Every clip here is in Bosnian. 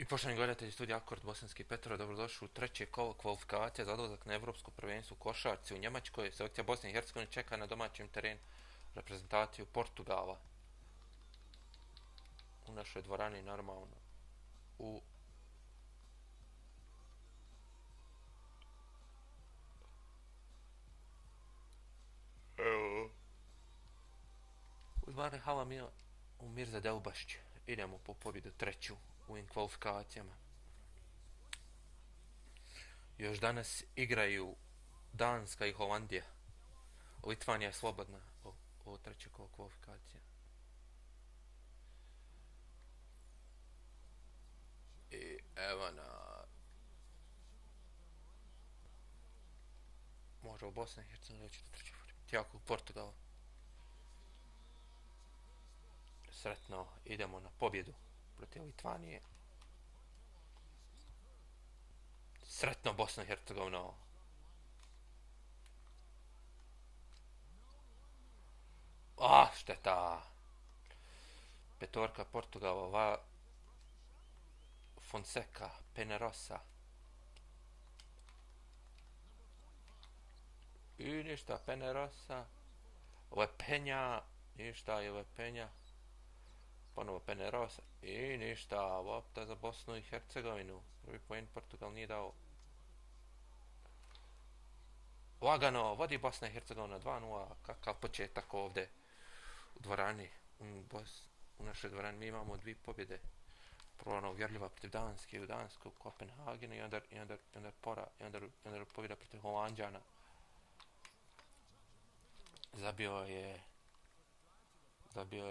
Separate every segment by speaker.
Speaker 1: I poštovani gledatelji studija Akord Bosanski Petrov, dobrodošli u treće kolo kvalifikacija za odlazak na evropsko prvenstvo u košarci u Njemačkoj. Selekcija Bosne i Hercegovine čeka na domaćem terenu reprezentaciju Portugala. U našoj dvorani normalno. U dvorani Hala Mila u Mirza Delbašć. Idemo po pobjedu treću u ovim kvalifikacijama. Još danas igraju Danska i Holandija. Litvanija je slobodna o treće kolo kvalifikacija. I evo može u Bosni i Hercegovini doći do treće jako Portugala. Sretno, idemo na pobjedu protiv Litvanije. Sretno Bosna i Hercegovina. Šteta. Petorka Portugala, Fonseca, Penerosa. I ništa, Penerosa. Lepenja, ništa je Lepenja. Ponovo Penerosa. I ništa, lopta za Bosnu i Hercegovinu. Prvi poen Portugal nije dao. Lagano, vodi Bosna i Hercegovina 2:0. Kakav početak ovdje u dvorani. U našoj dvorani mi imamo 2 pobjede. Prvo ona uvjerljiva protiv Danske u Dansku, u Kopenhagenu i onda pobjeda protiv Holandjana. Zabio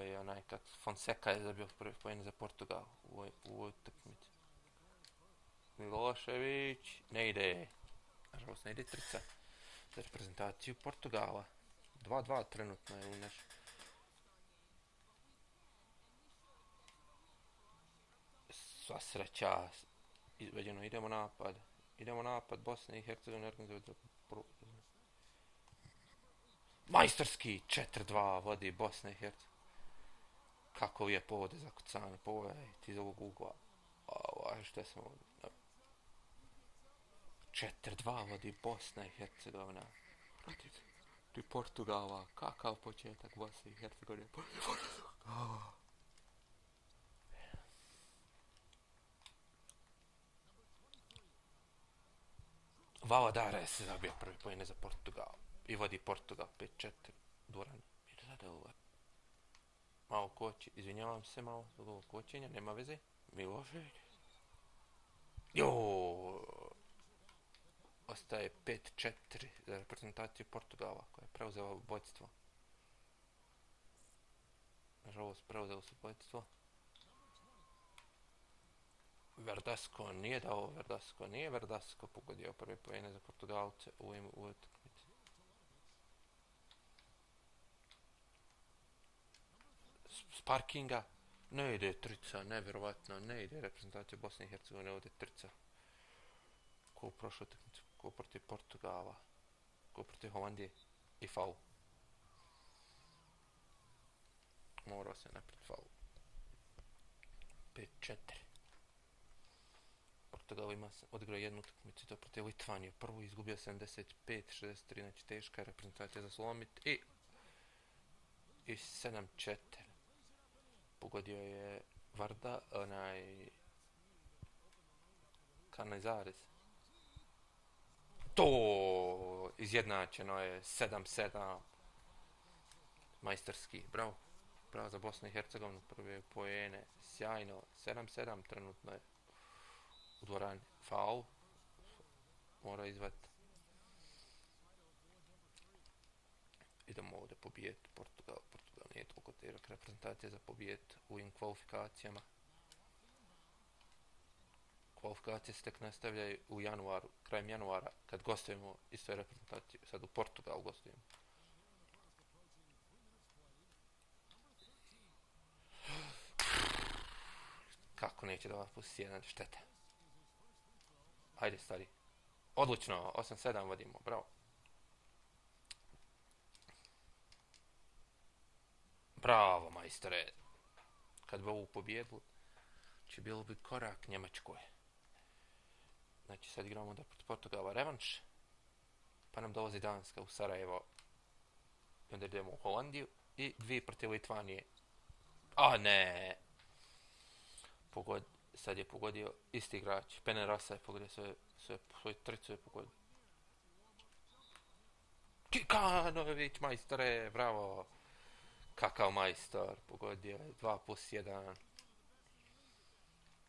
Speaker 1: je onaj Fonseca je zabio prvi poen za Portugal u ovoj utakmici. Milošević ne ide. Nažalost ne ide trica za reprezentaciju Portugala. 2:2 trenutno je u naš. Sva sreća. Izveđeno, idemo napad Bosne i Hercegovine organizovati. Majstorski 4:2 vodi Bosna i Hercegovina. Kako je povode za kucanje, pogledajte iz ovog ugla. Što sam ovdje. 4:2 vodi Bosna i Hercegovina. Protiv Portugala. Kakav početak Bosne i Hercegovine. Valadares se zabio prvi poen za Portugal. I vodi Portugal 5:4 dvorani. Malo koči, izvinjavam se malo zbog ovog kočenja, nema veze. Milošević. Ostaje 5:4 za reprezentaciju Portugala koja je preuzela vodstvo. Nažalost, preuzelo su vodstvo. Verdasco nije dao, Verdasco pogodio prve poene za Portugalce u utakmici. Sparkinga, ne ide trica, nevjerovatno, ne ide reprezentacija Bosne i Hercegovine, ovdje trica. Ko u prošloj utakmici, ko protiv Portugala, ko protiv Holandije i faul. Morao se naprijed faul. 5:4. Portugal odigrao jednu utakmicu, to protiv Litvanije. Prvo izgubio 75-63, znači teška reprezentacija za slomit. I 7:4. Pogodio je Varda, Canizares. To izjednačeno je 7:7. Majstorski, bravo za Bosnu i Hercegovinu, prve poene, sjajno, 7:7 trenutno je u dvorani. Faul, mora izvati. Idemo ovdje pobijeti Portugal nije toliko težak reprezentacija za pobijeti u ovim kvalifikacijama. Kvalifikacije se tek nastavljaju u januaru, krajem januara, kad gostujemo istoj reprezentaciji, sad u Portugal gostujemo. Kako neće da vas pusti jedan, šteta. Hajde stari. Odlično, 8:7 vodimo, bravo. Bravo majstore. Kad bi ovu pobjedu Znači, bilo bi korak Njemačkoj. Znači, sad igramo onda protiv Portugala revanš. Pa nam dolazi Danska u Sarajevo. I onda idemo u Holandiju. I 2 protiv Litvanije. A ne! Sad je pogodio isti igrač. Pene Rasa je pogodio svoj tricu je pogodio. Kikanović, majstore, bravo! Kakav majstor, pogodio je 2+1.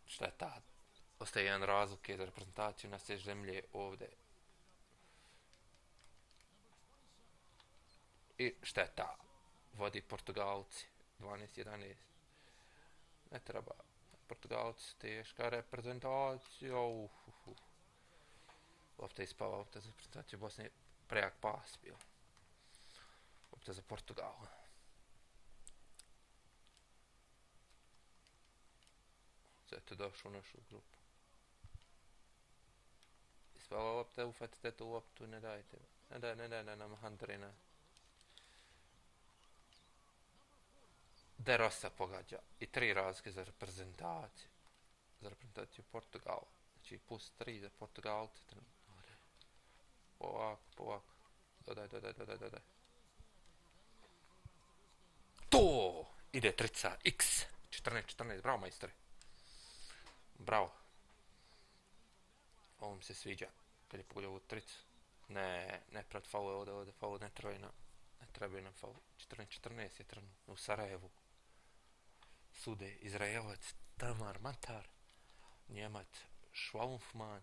Speaker 1: Šta je tad? Ostaje jedan razlike za reprezentaciju naše zemlje ovdje. I šta je ta? Vodi Portugalci. 12-11. Ne treba. Portugalci, teška reprezentacija. Lopta ispala, lopta za reprezentaciju Bosne. Prejak pas bio. Lopta za Portugal. Zato došao u našu grupu. Ispala lopta, ufatite tu loptu, ne dajte. Ne daj nam Handrina. De Rosa pogađa. I 3 razlike za reprezentaciju. Za reprezentaciju Portugala. Znači +3 za Portugalce. Polako. Dodaj. To! Ide trica. X. 14, bravo majstore. Bravo. Ovo mi se sviđa. Kad je pogodio ovu tricu. Ne pred faul ovdje faul ne trebaju nam faul. 14 je trenutno u Sarajevu. Sude Izraelac Tamar Matar, Njemac Schwaufman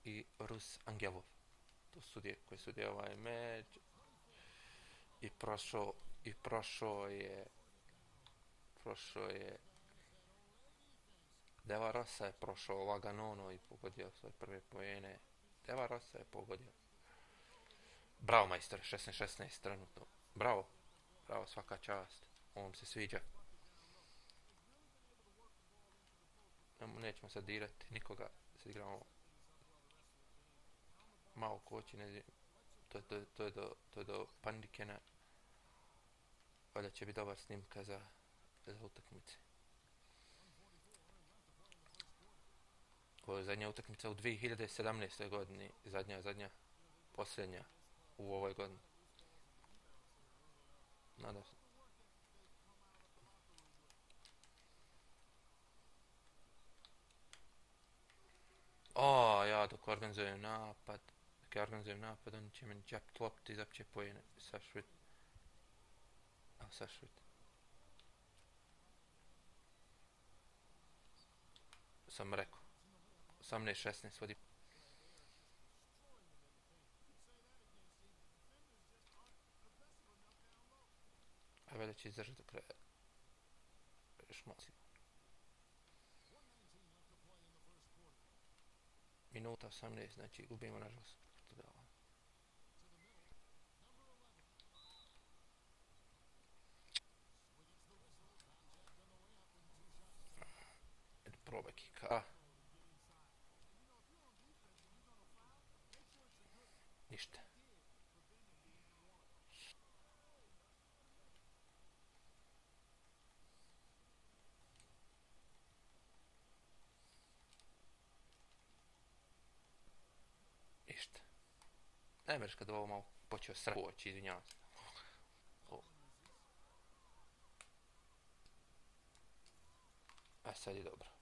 Speaker 1: i Rus Angelov. To su sudije koji sudije ovaj meč. I prošao je Deva Rosa je prošao laganono i pogodio svoje prve poene. Deva Rosa je pogodio. Bravo majster, 16-16 trenutno. Bravo, svaka čast. Ovom se sviđa. Nećemo sad dirati nikoga. Sad igramo malo koči, ne znam. To je do Pandikena. Valjda će biti dobar snimka za utakmice. Ovo je zadnja utakmica u 2017. godini. Zadnja, posljednja u ovoj godini. Nadam se. Dok organizujem napad, oni će meni džapt lopti i zapće pojene. Sašvit. Sam rekao. 18-16 vodi. A valjda će izdržati do kraja. Još malo. Minuta 18, znači gubimo nažalost Portugala. Probaj kika. Ništa. Ne mereš kad ovo malo počeo srati u oči, izvinjavam se. A sad je dobro.